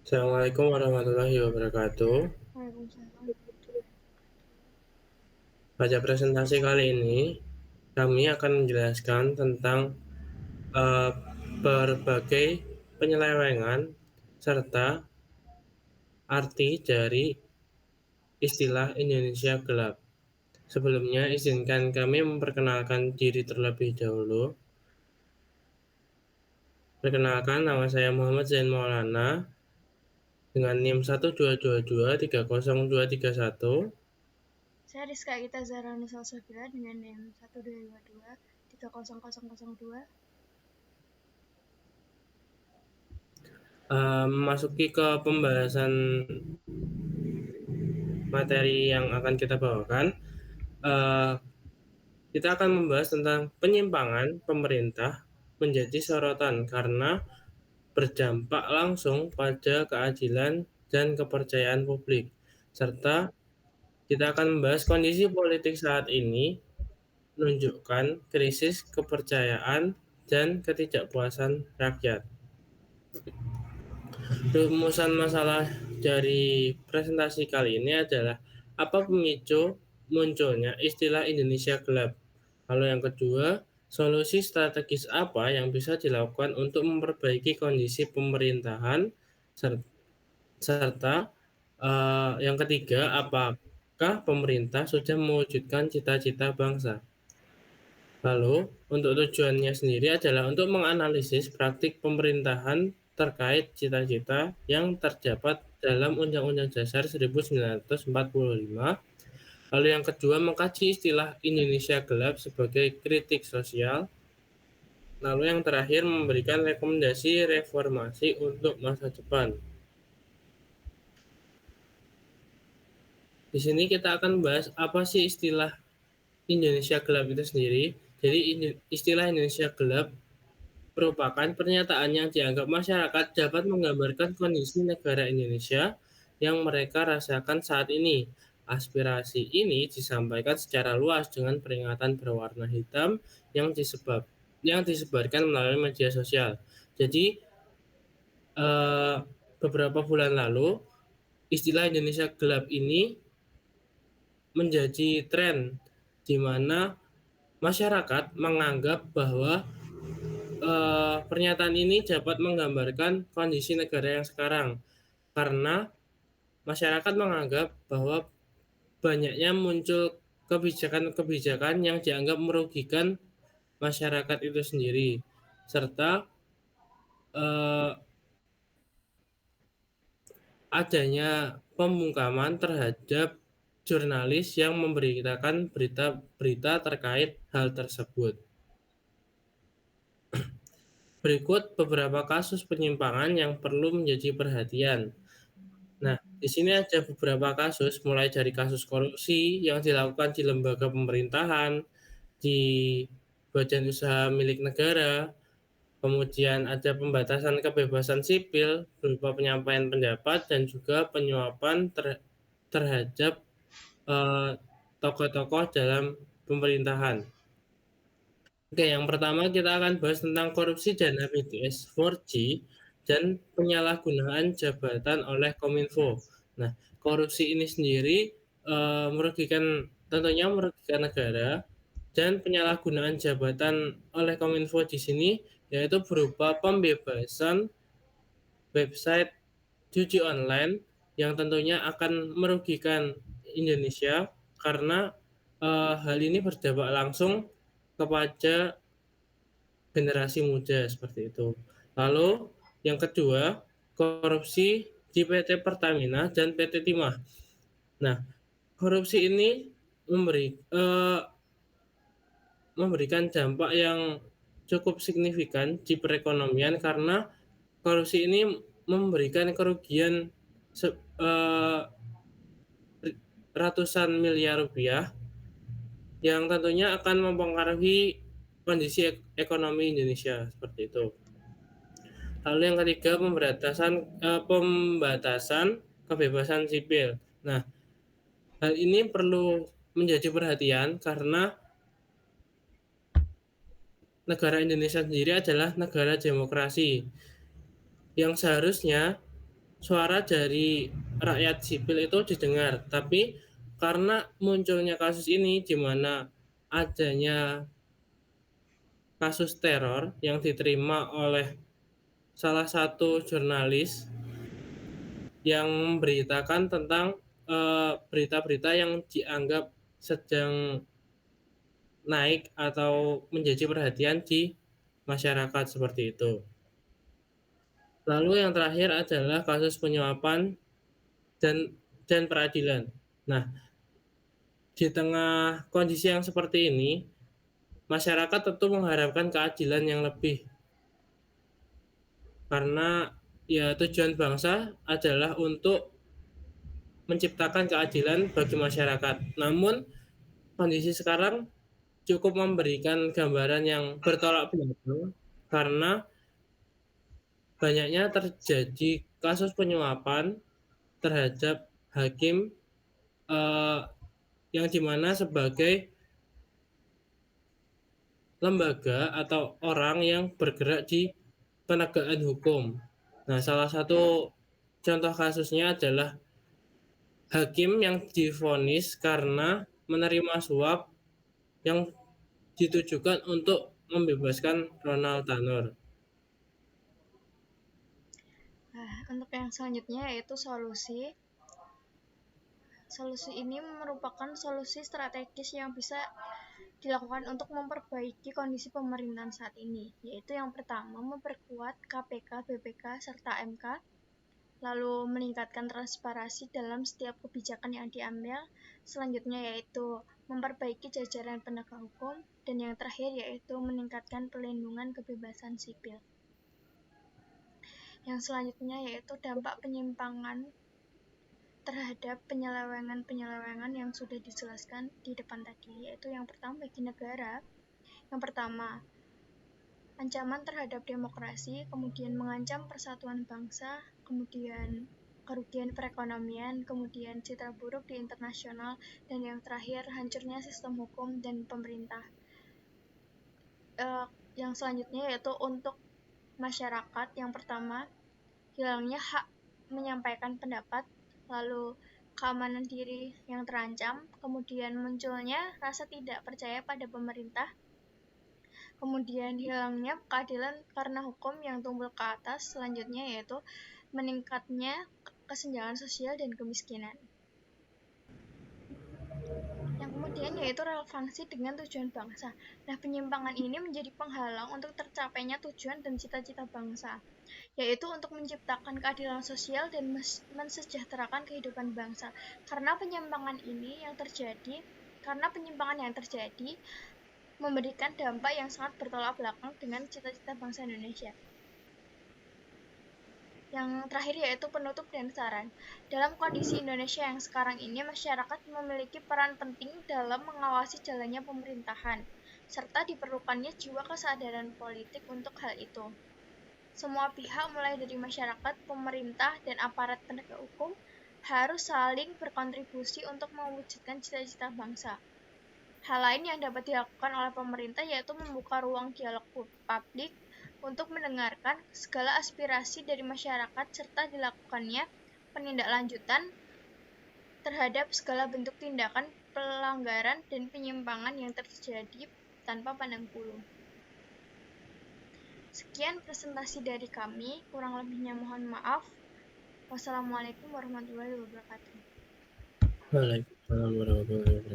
Assalamualaikum warahmatullahi wabarakatuh. Waalaikumsalam. Pada presentasi kali ini, kami akan menjelaskan tentang eh, berbagai penyelewengan serta arti dari istilah Indonesia gelap. Sebelumnya, izinkan kami memperkenalkan diri terlebih dahulu. Perkenalkan, nama saya Muhammad Zain Maulana dengan NIM 122230231. Saya Rizka Gita Zahra Nusal Sofila dengan NIM 1222 Memasuki ke pembahasan materi yang akan kita bawakan, eh, kita akan membahas tentang penyimpangan pemerintah menjadi sorotan karena berdampak langsung pada keadilan dan kepercayaan publik. Serta kita akan membahas kondisi politik saat ini menunjukkan krisis kepercayaan dan ketidakpuasan rakyat. Rumusan masalah dari presentasi kali ini adalah apa pemicu munculnya istilah Indonesia gelap. Lalu yang kedua, solusi strategis apa yang bisa dilakukan untuk memperbaiki kondisi pemerintahan serta yang ketiga, apakah pemerintah sudah mewujudkan cita-cita bangsa? Lalu, untuk tujuannya sendiri adalah untuk menganalisis praktik pemerintahan terkait cita-cita yang terdapat dalam Undang-Undang Dasar 1945. Lalu yang kedua, mengkaji istilah Indonesia gelap sebagai kritik sosial. Lalu yang terakhir, memberikan rekomendasi reformasi untuk masa depan. Di sini kita akan membahas apa sih istilah Indonesia gelap itu sendiri. Jadi istilah Indonesia gelap merupakan pernyataan yang dianggap masyarakat dapat menggambarkan kondisi negara Indonesia yang mereka rasakan saat ini. Aspirasi ini disampaikan secara luas dengan peringatan berwarna hitam yang disebarkan melalui media sosial. Jadi eh, beberapa bulan lalu istilah Indonesia gelap ini menjadi tren di mana masyarakat menganggap bahwa pernyataan ini dapat menggambarkan kondisi negara yang sekarang karena masyarakat menganggap bahwa banyaknya muncul kebijakan-kebijakan yang dianggap merugikan masyarakat itu sendiri serta eh, adanya pembungkaman terhadap jurnalis yang memberitakan berita-berita terkait hal tersebut. Berikut beberapa kasus penyimpangan yang perlu menjadi perhatian. Nah, di sini ada beberapa kasus, mulai dari kasus korupsi yang dilakukan di lembaga pemerintahan, di badan usaha milik negara, kemudian ada pembatasan kebebasan sipil berupa penyampaian pendapat dan juga penyuapan terhadap eh, tokoh-tokoh dalam pemerintahan. Oke, yang pertama kita akan bahas tentang korupsi dana BTS 4G dan penyalahgunaan jabatan oleh Kominfo. Nah, korupsi ini sendiri tentunya merugikan negara dan penyalahgunaan jabatan oleh Kominfo di sini yaitu berupa pembebasan website judi online yang tentunya akan merugikan Indonesia karena hal ini berdampak langsung kepada generasi muda seperti itu. Lalu yang kedua, korupsi di PT Pertamina dan PT Timah. Nah, korupsi ini memberikan dampak yang cukup signifikan di perekonomian karena korupsi ini memberikan kerugian ratusan miliar rupiah yang tentunya akan mempengaruhi kondisi ekonomi Indonesia seperti itu. Lalu yang ketiga pembatasan kebebasan sipil. Nah, hal ini perlu menjadi perhatian karena negara Indonesia sendiri adalah negara demokrasi yang seharusnya suara dari rakyat sipil itu didengar. Tapi karena munculnya kasus ini di mana adanya kasus teror yang diterima oleh salah satu jurnalis yang memberitakan tentang berita-berita yang dianggap sedang naik atau menjadi perhatian di masyarakat seperti itu. Lalu yang terakhir adalah kasus penyuapan dan peradilan. Nah, di tengah kondisi yang seperti ini, masyarakat tentu mengharapkan keadilan yang lebih karena ya tujuan bangsa adalah untuk menciptakan keadilan bagi masyarakat. Namun kondisi sekarang cukup memberikan gambaran yang bertolak belakang karena banyaknya terjadi kasus penyuapan terhadap hakim eh, yang dimana sebagai lembaga atau orang yang bergerak di penegakan hukum. Nah, salah satu contoh kasusnya adalah hakim yang divonis karena menerima suap yang ditujukan untuk membebaskan Ronald Tanur. Nah, untuk yang selanjutnya yaitu solusi. Solusi ini merupakan solusi strategis yang bisa dilakukan untuk memperbaiki kondisi pemerintahan saat ini, yaitu yang pertama memperkuat KPK, BPK, serta MK, lalu meningkatkan transparansi dalam setiap kebijakan yang diambil, selanjutnya yaitu memperbaiki jajaran penegak hukum, dan yang terakhir yaitu meningkatkan perlindungan kebebasan sipil. Yang selanjutnya yaitu dampak penyimpangan terhadap penyelewengan yang sudah dijelaskan di depan tadi, yaitu yang pertama bagi negara. Yang pertama, ancaman terhadap demokrasi, kemudian mengancam persatuan bangsa, kemudian kerugian perekonomian, kemudian citra buruk di internasional, dan yang terakhir hancurnya sistem hukum dan pemerintah. Yang selanjutnya yaitu untuk masyarakat, yang pertama hilangnya hak menyampaikan pendapat, lalu keamanan diri yang terancam, kemudian munculnya rasa tidak percaya pada pemerintah, kemudian hilangnya keadilan karena hukum yang tumpul ke atas, selanjutnya yaitu meningkatnya kesenjangan sosial dan kemiskinan. Yang kemudian yaitu relevansi dengan tujuan bangsa. Nah, penyimpangan ini menjadi penghalang untuk tercapainya tujuan dan cita-cita bangsa, yaitu untuk menciptakan keadilan sosial dan mensejahterakan kehidupan bangsa. Karena penyimpangan yang terjadi memberikan dampak yang sangat bertolak belakang dengan cita-cita bangsa Indonesia. Yang terakhir yaitu penutup dan saran. Dalam kondisi Indonesia yang sekarang ini, masyarakat memiliki peran penting dalam mengawasi jalannya pemerintahan, serta diperlukannya jiwa kesadaran politik untuk hal itu. Semua pihak mulai dari masyarakat, pemerintah, dan aparat penegak hukum harus saling berkontribusi untuk mewujudkan cita-cita bangsa. Hal lain yang dapat dilakukan oleh pemerintah yaitu membuka ruang dialog publik untuk mendengarkan segala aspirasi dari masyarakat serta dilakukannya penindaklanjutan terhadap segala bentuk tindakan pelanggaran dan penyimpangan yang terjadi tanpa pandang bulu. Sekian presentasi dari kami, kurang lebihnya mohon maaf. Wassalamualaikum warahmatullahi wabarakatuh. Waalaikumsalam warahmatullahi wabarakatuh.